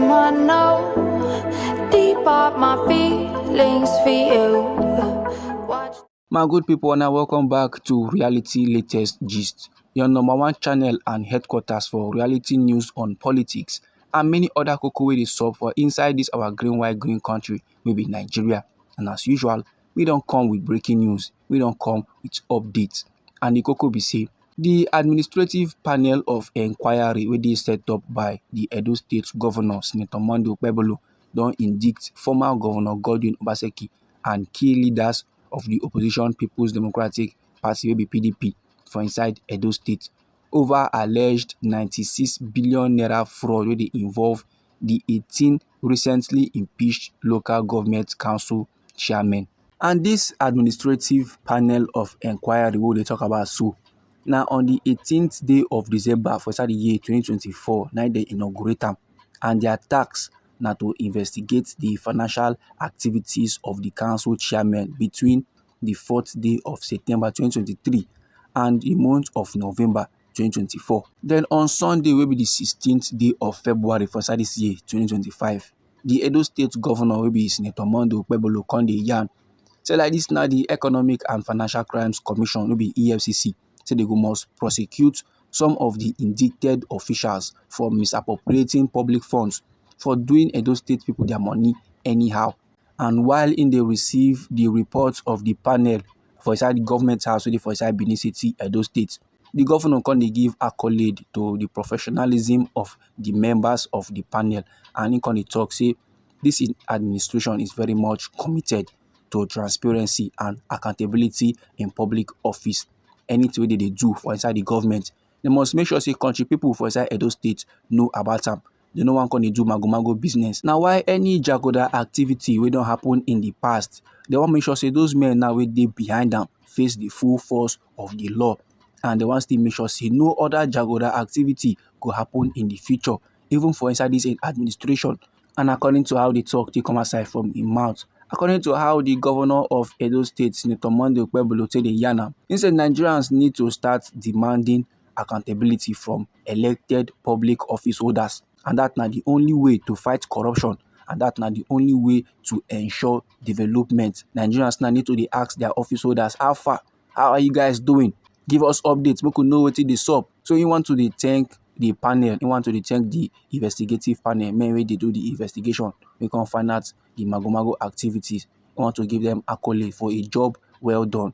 I know deep up my feelings for you. My good people, now welcome back to Reality Latest Gist, your number one channel and headquarters for reality news on politics and many other koko wey dey sup for inside this our green white green country wey be Nigeria. And as usual, we don't come with breaking news, we don't come with updates. And the koko be say, the administrative panel of inquiry wey dey set up by the Edo State Governor Senator Monday Okpebholo don indict former Governor Godwin Obaseki and key leaders of the opposition People's Democratic Party wey be PDP for inside Edo State over alleged 96 billion naira fraud wey dey involve the 18 recently impeached local government council chairmen. And this administrative panel of inquiry wey we dey talk about so, na on the 18th day of December for inside the year 2024 na dey inaugurate am, and their task na to investigate the financial activities of the council chairmen between the 4th day of September 2023 and the month of November 2024. Then on Sunday wey be the 16th day of February for inside this year 2025, the Edo State Governor wey be Senator Monday Okpebholo come dey yarn say like this na the Economic and Financial Crimes Commission wey be EFCC say they go must prosecute some of the indicted officials for misappropriating public funds, for doing Edo State people their money anyhow. And while in they receive the reports of the panel for inside the government house wey dey for inside Benin City, Edo State, the governor come dey give accolade to the professionalism of the members of the panel, and he come dey talk say this administration is very much committed to transparency and accountability in public office. Anything wey they do for inside the government, they must make sure say country people for inside Edo State know about them. They no one can do mago business. Now, why any jagoda activity wey don happen in the past, they want make sure say those men now wey dey behind them face the full force of the law, and they want still make sure say no other jagoda activity go happen in the future, even for inside this administration. And according to how they talk, they come aside from im mouth. According to how the governor of Edo State, Senator Monday Okpebholo, say the yana, he said Nigerians need to start demanding accountability from elected public office holders, and that na the only way to fight corruption, and that na the only way to ensure development. Nigerians now need to dey ask their office holders, how far? How are you guys doing? Give us updates, make we know wetin dey sup. So he want to dey thank the panel, he want to dey thank the investigative panel, men wey dey do the investigation, we can find out the mago activities. He want to give them accolade for a job well done.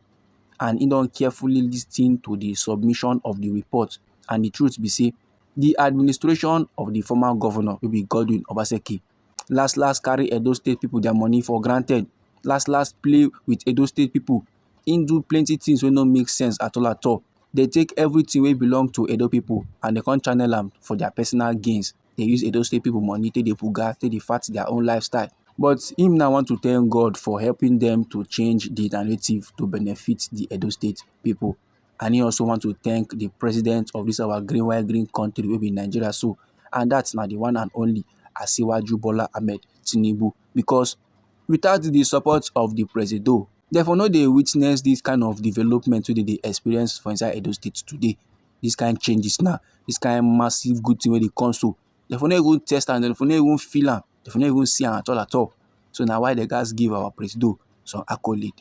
And he don't carefully listen to the submission of the report. And the truth be say, the administration of the former governor will be Godwin Obaseki last carry Edo State people their money for granted. Last play with Edo State people. He do plenty things wey no make sense at all. They take everything wey belong to Edo people and they can't channel them for their personal gains. They use Edo State people money, take the puga, take the fat their own lifestyle. But him now want to thank God for helping them to change the narrative to benefit the Edo State people. And he also want to thank the president of this our green white green country wey be Nigeria so, and that's not the one and only Asiwaju Bola Ahmed Tinubu, because without the support of the president, therefore no dey witness this kind of development wey they experience for inside Edo State today. This kind of changes now, this kind of massive good thing wey dey come so, therefore no even test and therefore no even feel am, therefore no even see am at all. So now why the guys give our president some accolade.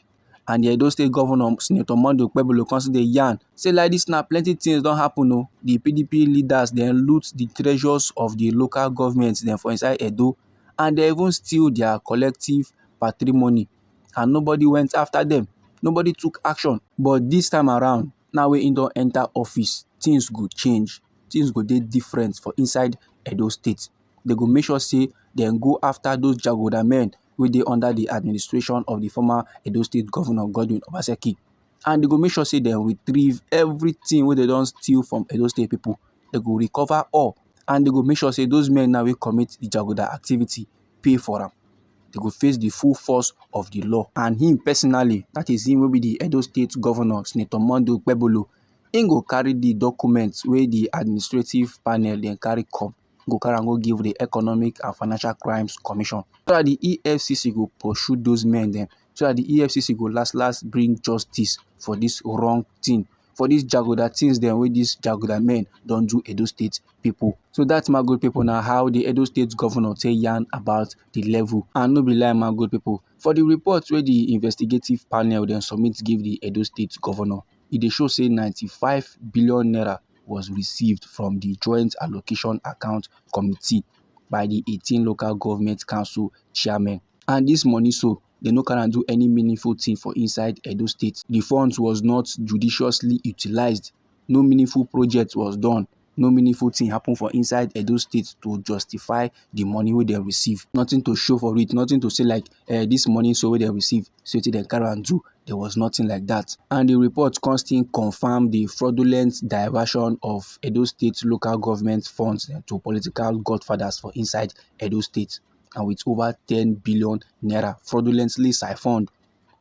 And the Edo State Governor Senator Monday Okpebholo consider yarn say like this now plenty things don't happen. No, the PDP leaders then loot the treasures of the local governments then for inside Edo, and they even steal their collective patrimony, and nobody went after them. Nobody took action. But this time around, now we don't enter office, things go change. Things go dey different for inside Edo State. They go make sure say then go after those jagoda men wey dey under the administration of the former Edo State Governor Godwin Obaseki, and they go make sure say they retrieve everything wey they don't steal from Edo State people. They go recover all, and they go make sure say those men now will commit the jagoda activity pay for them. They go face the full force of the law. And him personally, that is him will be the Edo State Governor Senator Monday Okpebholo, he go carry the documents where the administrative panel then carry come, go carry and go give the Economic and Financial Crimes Commission, so that the EFCC go pursue those men then, so that the EFCC go last bring justice for this wrong thing for dis jaguda things dem wey dis jaguda men don do Edo State pipu. So dat my good pipu na how the Edo State governor take yarn about the level. And no be lie my good pipu, for the report wey the investigative panel dem submit give the Edo State governor, e dey show say 95 billion naira was received from the Joint Allocation Account Committee by the 18 local government council chairmen. And this money so, they no can do any meaningful thing for inside Edo State. The funds was not judiciously utilized. No meaningful project was done. No meaningful thing happened for inside Edo State to justify the money wey they receive. Nothing to show for it. Nothing to say like this money so wey they receive, so they carry and do. There was nothing like that. And the report constantly confirmed the fraudulent diversion of Edo State local government funds to political godfathers for inside Edo State. And with over 10 billion naira fraudulently siphoned,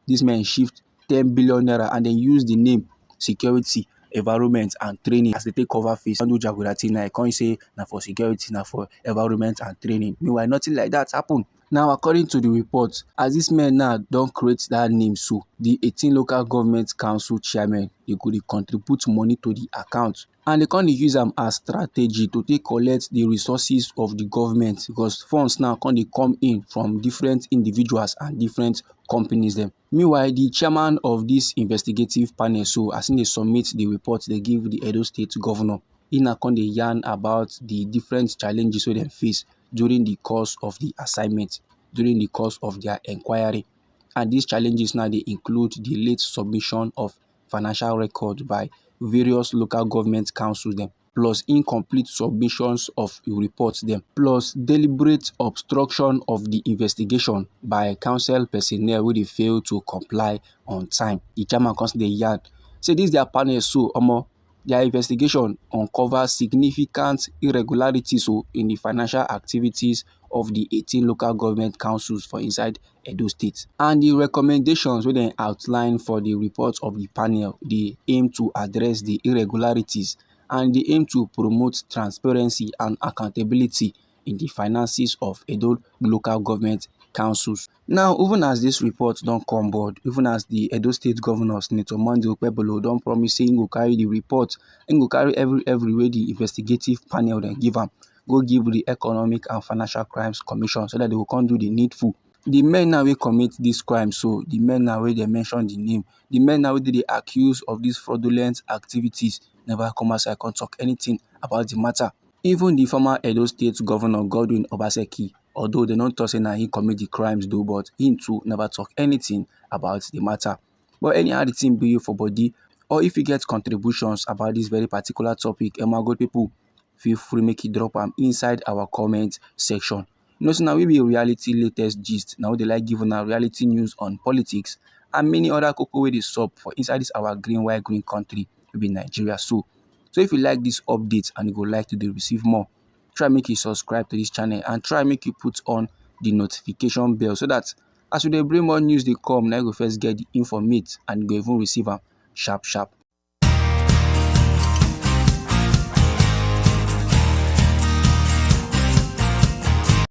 these men shift 10 billion naira and then use the name security, environment and training as they take cover face. Don't do jaguda thing now. I can't say now for security, now for environment and training. Meanwhile, nothing like that happened. Now, according to the report, as these men now don't create that name, so the 18 local government council chairmen, they could contribute money to the account. And they can't use them as strategy to take collect the resources of the government, because funds now can't come in from different individuals and different companies them. Meanwhile, the chairman of this investigative panel, so as they submit the report, they give the Edo State governor, in a con they yarn about the different challenges wey they face during the course of the assignment, during the course of their inquiry. And these challenges now they include the late submission of financial records by various local government councils them, plus incomplete submissions of reports them, plus deliberate obstruction of the investigation by council personnel who they fail to comply on time. The chairman constantly yarn say this their panel so their investigation uncovers significant irregularities in the financial activities of the 18 local government councils for inside Edo State. And the recommendations wey dem outline for the report of the panel, they aim to address the irregularities and they aim to promote transparency and accountability in the finances of Edo local government councils. Now, even as this report don't come board, even as the Edo State Governor Senator Okpebholo don't promise say he go carry the report, he go carry every way the investigative panel then give am, go give the Economic and Financial Crimes Commission so that they will come do the needful. The men now will commit this crime, so the men now where they mention the name, the men now where they accused of these fraudulent activities never come outside and talk anything about the matter. Even the former Edo State Governor Godwin Obaseki, although they don't talk say he commit the crimes though, but he too never talk anything about the matter. But anyhow the thing be for body, or if you get contributions about this very particular topic, my good people, feel free make it drop them inside our comment section. You know, so now we be reality latest gist. Now they like giving our reality news on politics and many other cocoa way they sub for inside this our green white green country, will be Nigeria. So if you like this update and you would like to receive more, try make you subscribe to this channel and try make you put on the notification bell so that as we bring more news they come, now you go first get the informate and you go even receive them sharp.